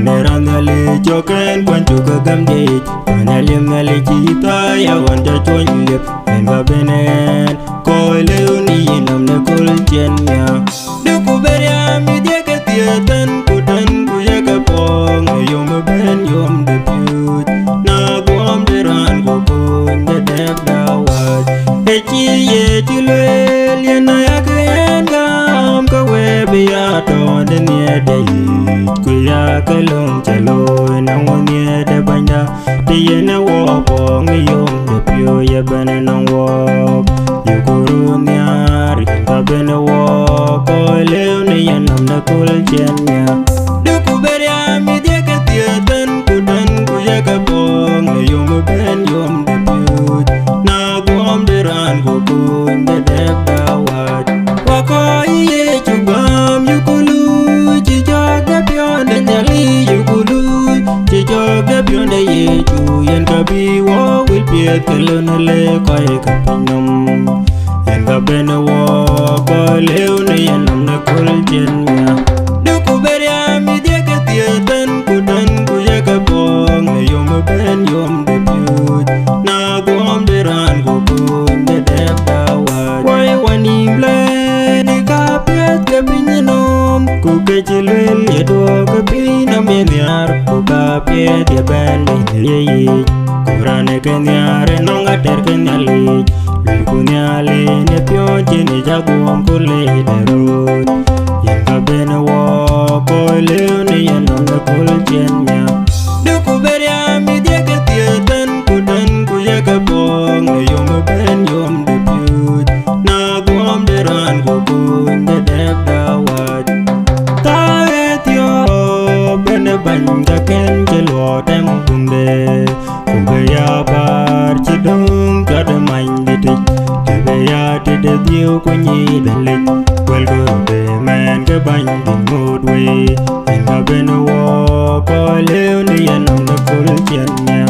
Paneran ngali joken kwan chuka gamdi Panelim ngali chita ya wanja chon lip Enga benen koi leuni inam ne kul chenya Duku beria mi dieke tietan kutan kuyaka pong Yom ben yom de piou Na guam deran kukun de dep dawat Echi ye chilwel yena yakayen gam Kawe biya ton de nye de yit Kuya kalung chaloy na wanye de banda De yena wapong yom de piou ye bene nang wap Yukuru nyari ka bene wap Koi leo ni yanam na kul chenya Duku beria mi dieke tietan kutan kuyaka pong Yom ben yom de piou Na guam deran kukun de dep dawat Wako iye chugam yukulu Chijok de pion de nyali yukulu Chijok de pion de Yecu Yen kabi wo wil piet kelonale koi kapinom Yen kabene wo koi leo ni yanam na kul chenya Duku beria mi dieke tietan kutan kuyaka pong Yom ben yom de piou Na guam deran kukun de dep dawat Wai wani blay ni kapiet kapinyenom Kuke chilwel yedwa kapinam yenyar Kukapiet yeben yeyik Kurane kenyare nonga ter kenyalik Likunyale ne pion chini jaguam kule derut Yen kabene wo koi leo ni yanam na kul chenya Duku beria mi dieke tietan kutan kuyaka pong Yom ben yom de piou Na guam deran kukun de dep dawat Taret yo bene banya ken chelo tem kunde Kubeya bar chidung kada main ditik Kubeya tide diu kunyi delik Wel gode men ke bany din mood we Yen kabene wo koi leo ni yanam na kul chenya